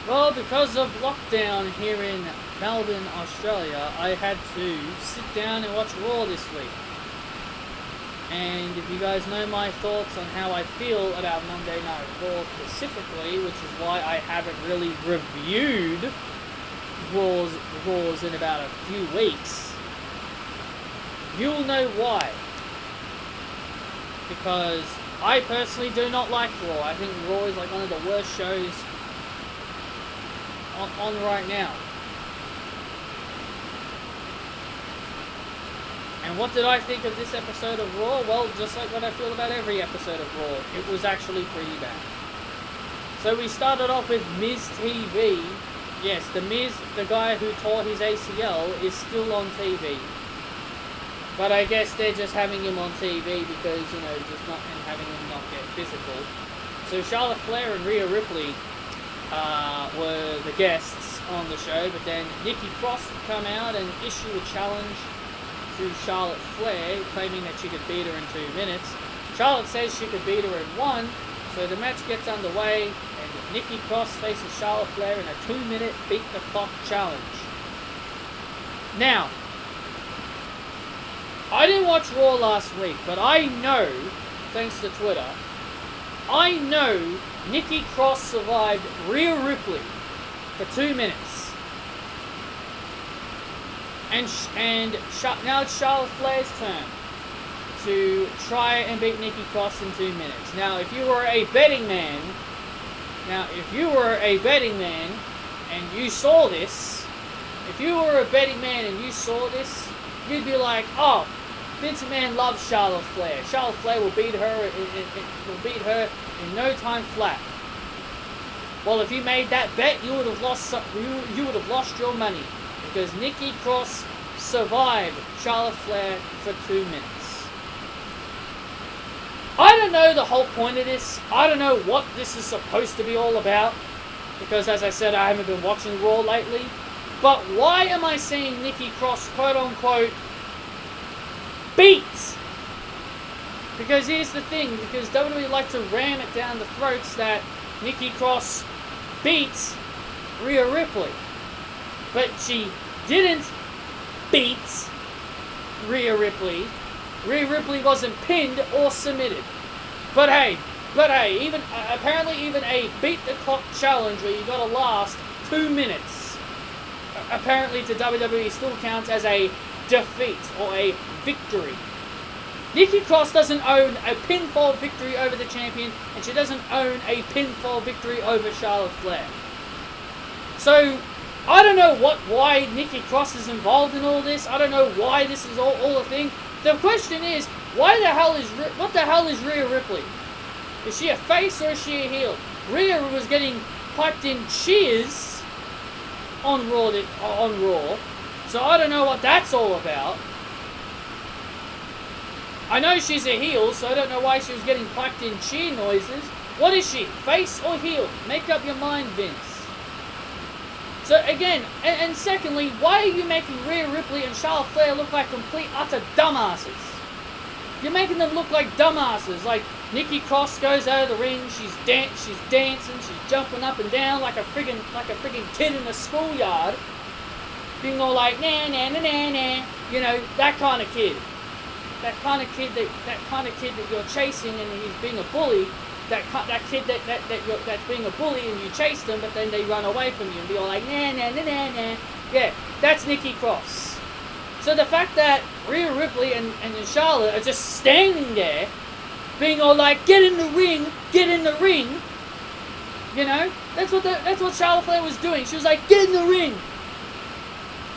Well, because of lockdown here in Melbourne, Australia, I had to sit down and watch Raw this week. And if you guys know my thoughts on how I feel about Monday Night Raw specifically, which is why I haven't really reviewed Raws in about a few weeks, you'll know why. Because I personally do not like Raw. I think Raw is like one of the worst shows on right now. And what did I think of this episode of Raw? Well, just like what I feel about every episode of Raw, it was actually pretty bad. So we started off with Miz TV. Yes, the Miz, the guy who tore his ACL, is still on TV. But I guess they're just having him on TV because, just not and having him not get physical. So Charlotte Flair and Rhea Ripley were the guests on the show, but then Nikki Cross would come out and issue a challenge to Charlotte Flair, claiming that she could beat her in 2 minutes. Charlotte says she could beat her in 1, so the match gets underway, and Nikki Cross faces Charlotte Flair in a 2-minute beat-the-clock challenge. Now, I didn't watch Raw last week, but I know, thanks to Twitter, I know Nikki Cross survived Rhea Ripley for 2 minutes. And now it's Charlotte Flair's turn to try and beat Nikki Cross in 2 minutes. Now, if you were a betting man, and you saw this, you'd be like, oh, Vince McMahon loves Charlotte Flair. Charlotte Flair will beat her in no time flat. Well, if you made that bet, you would have lost your money. Because Nikki Cross survived Charlotte Flair for 2 minutes. I don't know the whole point of this. I don't know what this is supposed to be all about. Because as I said, I haven't been watching Raw lately. But why am I seeing Nikki Cross, quote unquote, beat? Because here's the thing. Because WWE like to ram it down the throats that Nikki Cross beats Rhea Ripley. But she didn't beat Rhea Ripley. Rhea Ripley wasn't pinned or submitted. But hey, apparently even a beat the clock challenge where you gotta last 2 minutes, apparently to WWE still counts as a defeat or a victory. Nikki Cross doesn't own a pinfall victory over the champion, and she doesn't own a pinfall victory over Charlotte Flair. So, I don't know why Nikki Cross is involved in all this. I don't know why this is all a thing. The question is, what the hell is Rhea Ripley? Is she a face or is she a heel? Rhea was getting piped in cheers on Raw, so I don't know what that's all about. I know she's a heel, so I don't know why she was getting piped in cheer noises. What is she, face or heel? Make up your mind, Vince. So again, and secondly, why are you making Rhea Ripley and Charlotte Flair look like complete utter dumbasses? You're making them look like dumbasses. Like Nikki Cross goes out of the ring, she's dancing, she's jumping up and down like a friggin' kid in the schoolyard, being all like nah nah nah nah nah, that kind of kid. That kind of kid that you're chasing and he's being a bully. That kid that's being a bully and you chase them, but then they run away from you and be all like, nah, nah, nah, nah, nah. Yeah, that's Nikki Cross. So the fact that Rhea Ripley and Charlotte are just standing there, being all like, get in the ring, that's what Charlotte Flair was doing. She was like, get in the ring.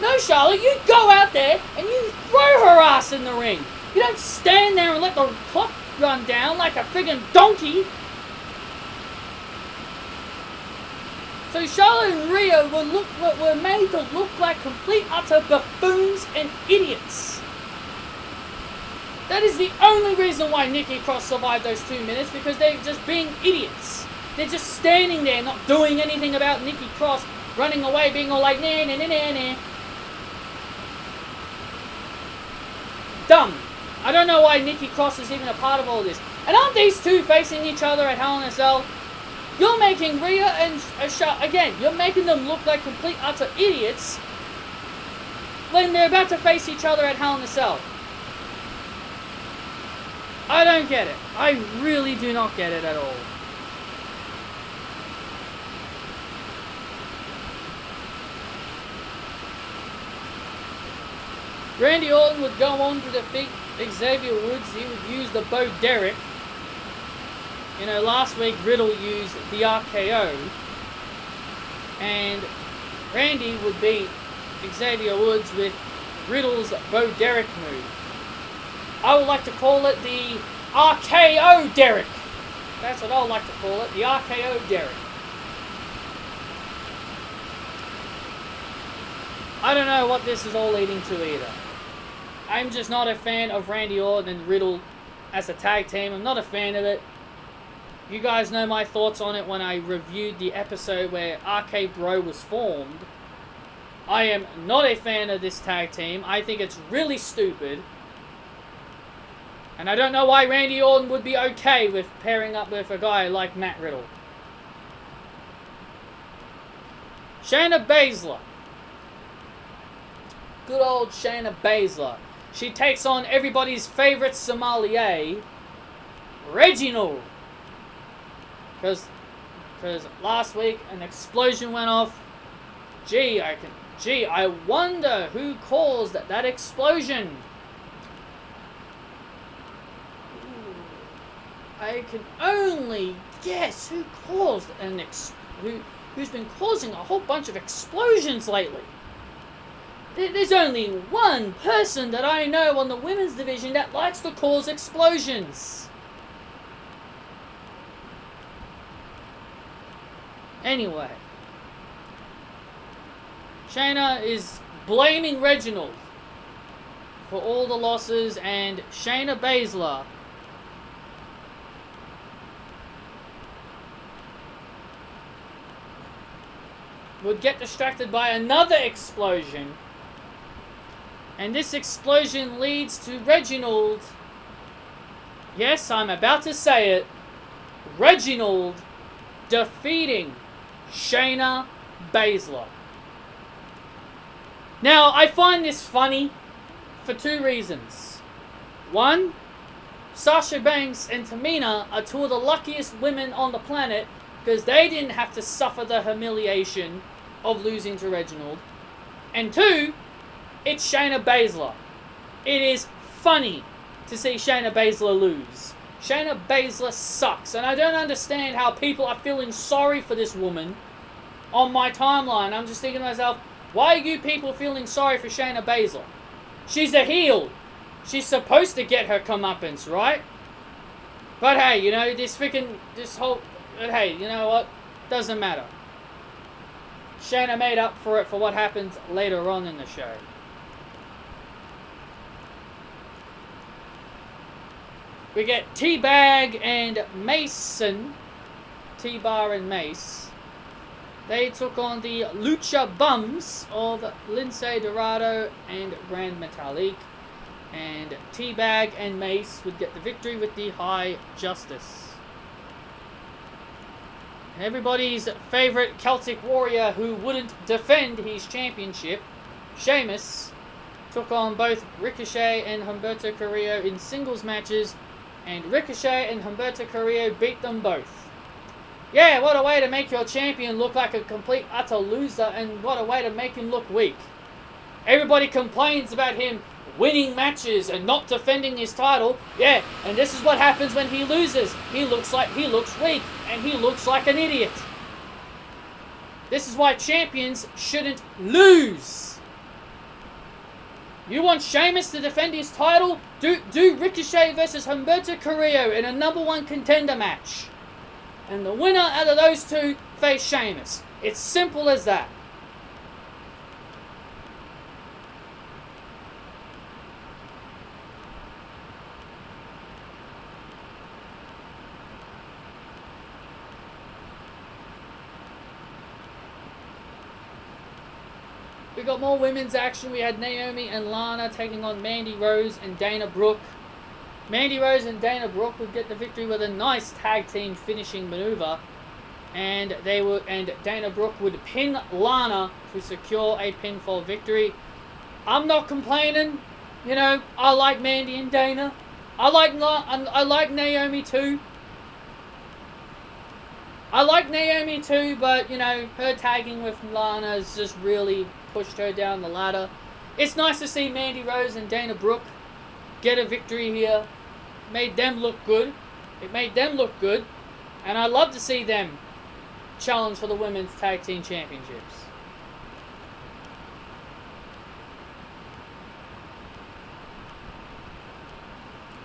No, Charlotte, you go out there and you throw her ass in the ring. You don't stand there and let the clock run down like a friggin' donkey. So Charlotte and Rhea were made to look like complete utter buffoons and idiots. That is the only reason why Nikki Cross survived those 2 minutes, because they're just being idiots. They're just standing there not doing anything about Nikki Cross running away, being all like, nah, nah, nah, nah, nah. Dumb. I don't know why Nikki Cross is even a part of all this. And aren't these two facing each other at Hell in a Cell? You're making Rhea and again, you're making them look like complete utter idiots when they're about to face each other at Hell in a Cell. I don't get it. I really do not get it at all. Randy Orton would go on to defeat Xavier Woods. He would use the Bo Derek. You know, last week Riddle used the RKO. And Randy would beat Xavier Woods with Riddle's Bo Derek move. I would like to call it the RKO Derek. That's what I would like to call it, the RKO Derek. I don't know what this is all leading to either. I'm just not a fan of Randy Orton and Riddle as a tag team. I'm not a fan of it. You guys know my thoughts on it when I reviewed the episode where RK Bro was formed. I am not a fan of this tag team. I think it's really stupid. And I don't know why Randy Orton would be okay with pairing up with a guy like Matt Riddle. Shayna Baszler. Good old Shayna Baszler. She takes on everybody's favorite sommelier, Reginald. Because last week an explosion went off. Gee, I wonder who caused that explosion. I can only guess who caused who's been causing a whole bunch of explosions lately. There's only one person that I know on the women's division that likes to cause explosions. Anyway, Shayna is blaming Reginald for all the losses, and Shayna Baszler would get distracted by another explosion. And this explosion leads to Reginald, yes, I'm about to say it, Reginald defeating Shayna Baszler. Now, I find this funny for two reasons. One, Sasha Banks and Tamina are two of the luckiest women on the planet because they didn't have to suffer the humiliation of losing to Reginald. And two, it's Shayna Baszler. It is funny to see Shayna Baszler lose. Shayna Baszler sucks, and I don't understand how people are feeling sorry for this woman on my timeline. I'm just thinking to myself, why are you people feeling sorry for Shayna Baszler? She's a heel. She's supposed to get her comeuppance, right? But hey, you know, hey, you know what? Doesn't matter. Shayna made up for it for what happened later on in the show. We get T-Bag and Mason. T-Bar and Mace. They took on the Lucha Bums of Lince Dorado and Grand Metalik. And T-Bag and Mace would get the victory with the High Justice. And everybody's favorite Celtic warrior who wouldn't defend his championship, Sheamus, took on both Ricochet and Humberto Carrillo in singles matches, and Ricochet and Humberto Carrillo beat them both. Yeah, what a way to make your champion look like a complete utter loser, and what a way to make him look weak. Everybody complains about him winning matches and not defending his title. Yeah, and this is what happens when he loses. He looks weak, and he looks like an idiot. This is why champions shouldn't lose. You want Sheamus to defend his title? Do Ricochet versus Humberto Carrillo in a #1 contender match. And the winner out of those two face Sheamus. It's simple as that. We got more women's action. We had Naomi and Lana taking on Mandy Rose and Dana Brooke. Mandy Rose and Dana Brooke would get the victory with a nice tag team finishing maneuver. and Dana Brooke would pin Lana to secure a pinfall victory. I'm not complaining. You know, I like Mandy and Dana. I like Naomi too. But, you know, her tagging with Lana has just really pushed her down the ladder. It's nice to see Mandy Rose and Dana Brooke get a victory here. It made them look good. And I love to see them challenge for the Women's Tag Team Championships.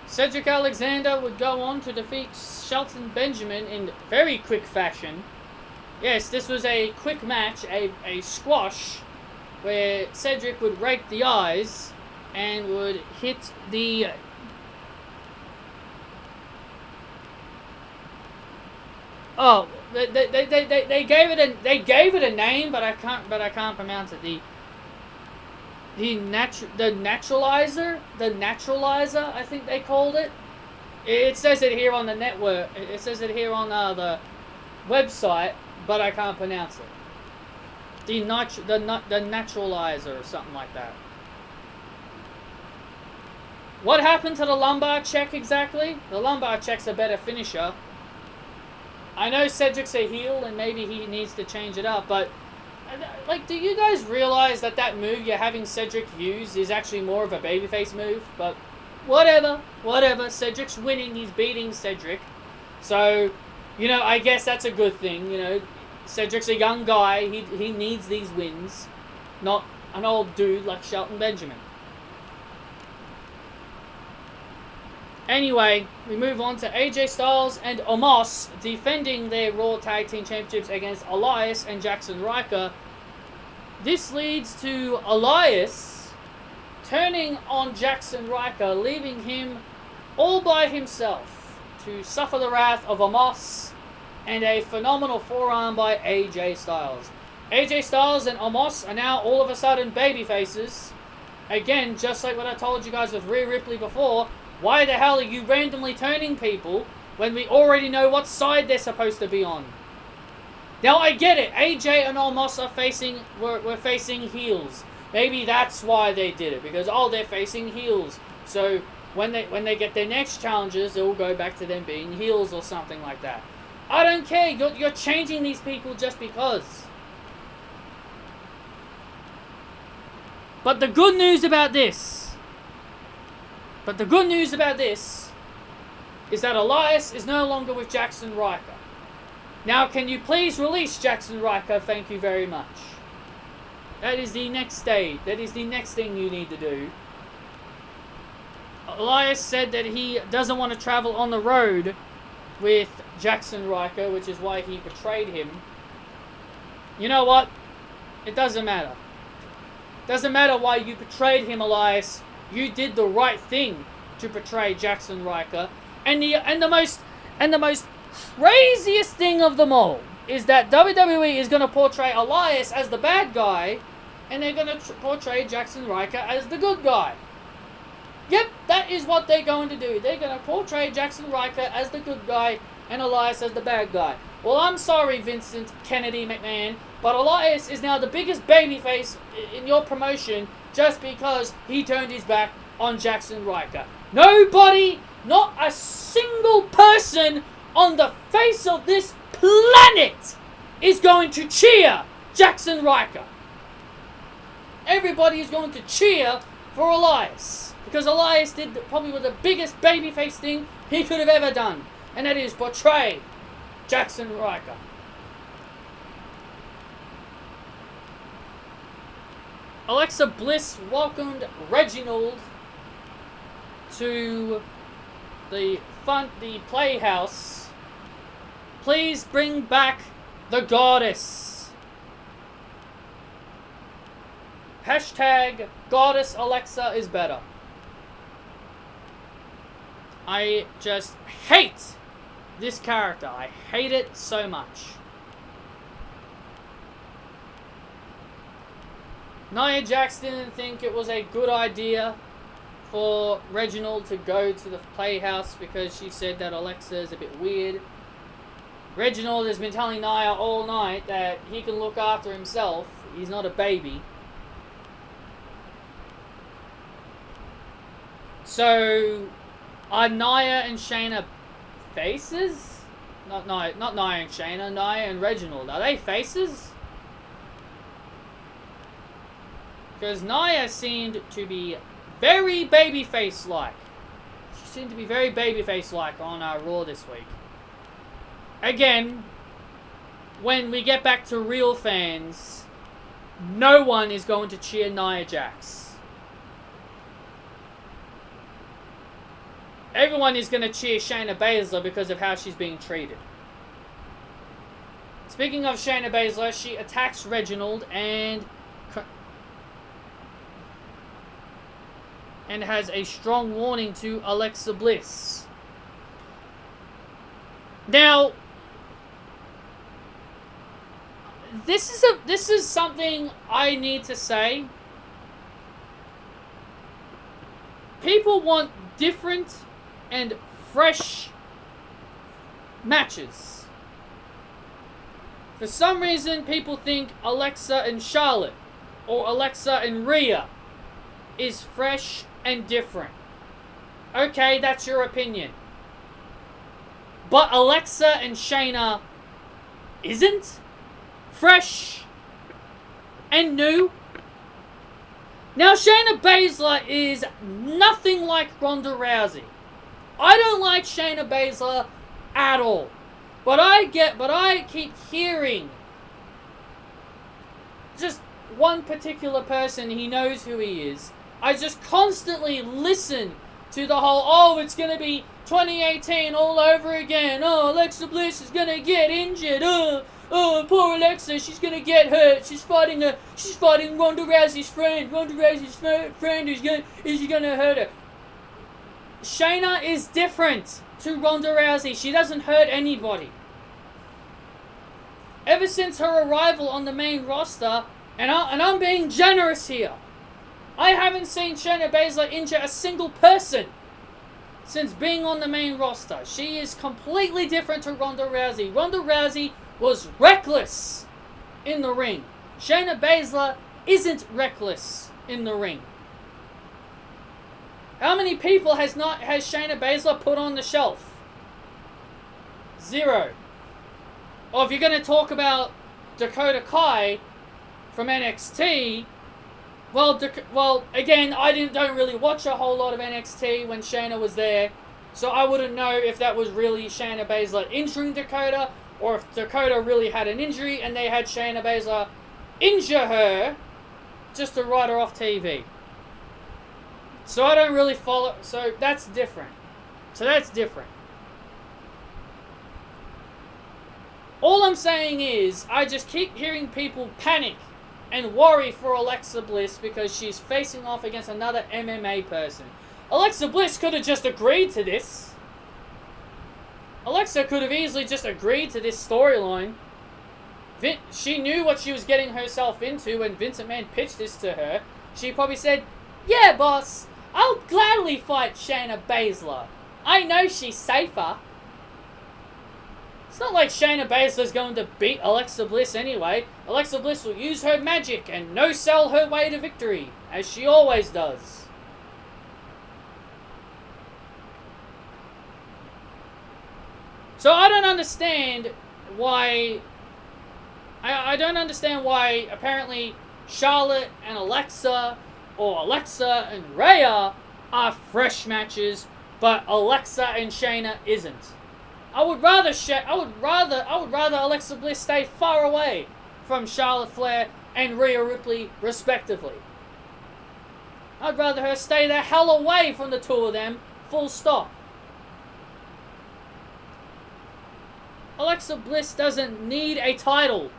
Cedric Alexander would go on to defeat Shelton Benjamin in very quick fashion. Yes, this was a quick match, a squash, where Cedric would rake the eyes and would hit the... Oh, they gave it a name, but I can't pronounce it. The naturalizer, I think they called it. It says it here on the network. It says it here on the website, but I can't pronounce it. The naturalizer or something like that. What happened to the lumbar check exactly? The lumbar check's a better finisher. I know Cedric's a heel and maybe he needs to change it up, but like, do you guys realize that move you're having Cedric use is actually more of a babyface move? But whatever. Cedric's winning. He's beating Cedric. So, you know, I guess that's a good thing. You know, Cedric's a young guy. He needs these wins, not an old dude like Shelton Benjamin. Anyway, we move on to AJ Styles and Omos defending their Raw Tag Team Championships against Elias and Jackson Ryker. This leads to Elias turning on Jackson Ryker, leaving him all by himself to suffer the wrath of Omos and a phenomenal forearm by AJ Styles. AJ Styles and Omos are now all of a sudden babyfaces. Again, just like what I told you guys with Rhea Ripley before, why the hell are you randomly turning people when we already know what side they're supposed to be on? Now I get it. AJ and Omos are were facing heels. Maybe that's why they did it, because they're facing heels. So when they get their next challenges, it will go back to them being heels or something like that. I don't care. You're changing these people just because. But the good news about this is that Elias is no longer with Jackson Ryker. Now, can you please release Jackson Ryker? Thank you very much. That is the next stage. That is the next thing you need to do. Elias said that he doesn't want to travel on the road with Jackson Ryker, which is why he betrayed him. You know what? It doesn't matter. Doesn't matter why you betrayed him, Elias. You did the right thing to betray Jackson Ryker. And the most craziest thing of them all is that WWE is going to portray Elias as the bad guy, and they're going to portray Jackson Ryker as the good guy. Yep, that is what they're going to do. They're going to portray Jackson Ryker as the good guy and Elias as the bad guy. Well, I'm sorry, Vincent Kennedy McMahon, but Elias is now the biggest babyface in your promotion just because he turned his back on Jackson Ryker. Nobody, not a single person on the face of this planet is going to cheer Jackson Ryker. Everybody is going to cheer for Elias, because Elias did probably the biggest babyface thing he could have ever done, and that is portray Jackson Ryker. Alexa Bliss welcomed Reginald to the playhouse. Please bring back the goddess. Hashtag Goddess Alexa is better. I just hate this character. I hate it so much. Nia Jax didn't think it was a good idea for Reginald to go to the playhouse because she said that Alexa is a bit weird. Reginald has been telling Nia all night that he can look after himself. He's not a baby. So, are Nia and Shayna faces? Not Nia and Shayna, Nia and Reginald. Are they faces? Because Nia seemed to be very babyface-like. She seemed to be very babyface-like on Raw this week. Again, when we get back to real fans, no one is going to cheer Nia Jax. Everyone is going to cheer Shayna Baszler because of how she's being treated. Speaking of Shayna Baszler, she attacks Reginald and has a strong warning to Alexa Bliss. Now, this is something I need to say. People want different and fresh matches. For some reason, people think Alexa and Charlotte or Alexa and Rhea is fresh and different. Okay, that's your opinion. But Alexa and Shayna isn't fresh and new. Now, Shayna Baszler is nothing like Ronda Rousey. I don't like Shayna Baszler at all. But I keep hearing just one particular person, he knows who he is. I just constantly listen to the whole, oh, it's going to be 2018 all over again. Oh, Alexa Bliss is going to get injured. Oh, poor Alexa, she's going to get hurt. She's fighting Ronda Rousey's friend. Ronda Rousey's friend is going to hurt her. Shayna is different to Ronda Rousey. She doesn't hurt anybody. Ever since her arrival on the main roster, and I'm being generous here, I haven't seen Shayna Baszler injure a single person since being on the main roster. She is completely different to Ronda Rousey. Ronda Rousey was reckless in the ring. Shayna Baszler isn't reckless in the ring. How many people has Shayna Baszler put on the shelf? 0. Or if you're going to talk about Dakota Kai from NXT, well, again, I don't really watch a whole lot of NXT when Shayna was there, so I wouldn't know if that was really Shayna Baszler injuring Dakota, or if Dakota really had an injury and they had Shayna Baszler injure her just to write her off TV. So I don't really follow, so that's different. All I'm saying is, I just keep hearing people panic and worry for Alexa Bliss because she's facing off against another MMA person. Alexa Bliss could have just agreed to this. Alexa could have easily just agreed to this storyline. She knew what she was getting herself into when Vince McMahon pitched this to her. She probably said, yeah, boss, I'll gladly fight Shayna Baszler. I know she's safer. It's not like Shayna Baszler's going to beat Alexa Bliss anyway. Alexa Bliss will use her magic and no-sell her way to victory, as she always does. So I don't understand why... I don't understand why apparently Charlotte and Alexa, or Alexa and Rhea, are fresh matches, but Alexa and Shayna isn't. I would rather Alexa Bliss stay far away from Charlotte Flair and Rhea Ripley, respectively. I'd rather her stay the hell away from the two of them, full stop. Alexa Bliss doesn't need a title.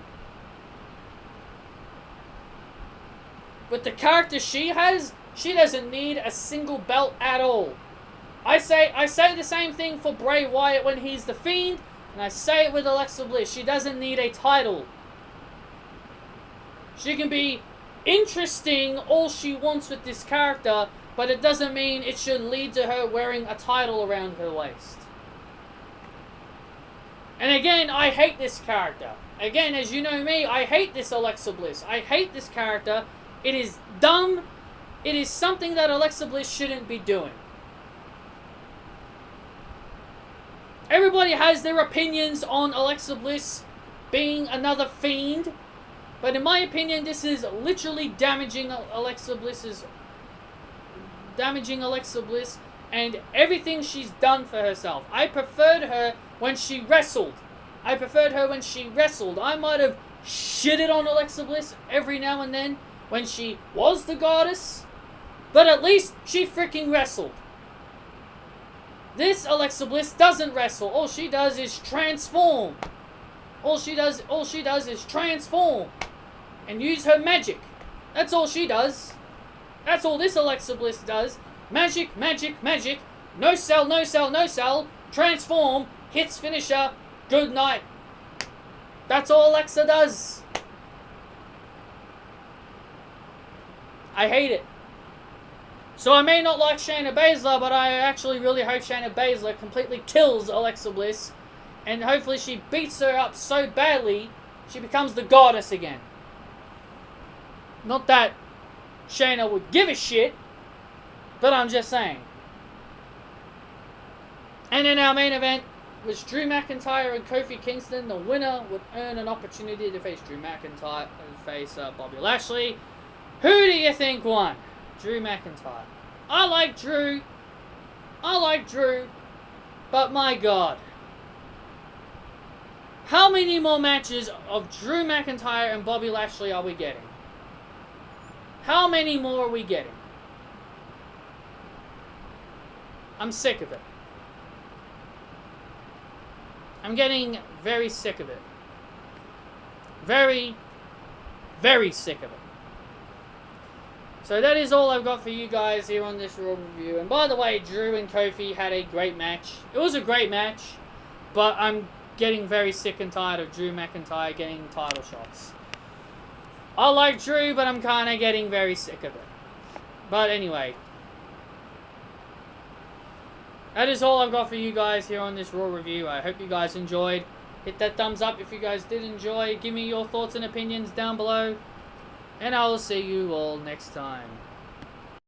With the character she has, she doesn't need a single belt at all. I say the same thing for Bray Wyatt when he's the Fiend, and I say it with Alexa Bliss. She doesn't need a title. She can be interesting all she wants with this character, but it doesn't mean it should lead to her wearing a title around her waist. And again, I hate this character. Again, as you know me, I hate this Alexa Bliss. I hate this character. It is dumb. It is something that Alexa Bliss shouldn't be doing. Everybody has their opinions on Alexa Bliss being another fiend. But in my opinion, this is literally damaging Alexa Bliss and everything she's done for herself. I preferred her when she wrestled. I might have shitted on Alexa Bliss every now and then when she was the goddess, but at least she freaking wrestled. This Alexa Bliss doesn't wrestle. All she does is transform. All she does is transform and use her magic. That's all she does. That's all this Alexa Bliss does. Magic, magic, magic. No sell, no sell, no sell. Transform. Hits finisher. Good night. That's all Alexa does. I hate it. So I may not like Shayna Baszler, but I actually really hope Shayna Baszler completely kills Alexa Bliss. And hopefully she beats her up so badly, she becomes the goddess again. Not that Shayna would give a shit, but I'm just saying. And in our main event was Drew McIntyre and Kofi Kingston. The winner would earn an opportunity to face Drew McIntyre and face Bobby Lashley. Who do you think won? Drew McIntyre. I like Drew, but my God. How many more matches of Drew McIntyre and Bobby Lashley are we getting? How many more are we getting? I'm sick of it. I'm getting very sick of it. Very, very sick of it. So that is all I've got for you guys here on this Raw review. And by the way, Drew and Kofi had a great match. It was a great match, but I'm getting very sick and tired of Drew McIntyre getting title shots. I like Drew, but I'm kind of getting very sick of it. But anyway, that is all I've got for you guys here on this Raw review. I hope you guys enjoyed. Hit that thumbs up if you guys did enjoy. Give me your thoughts and opinions down below. And I will see you all next time.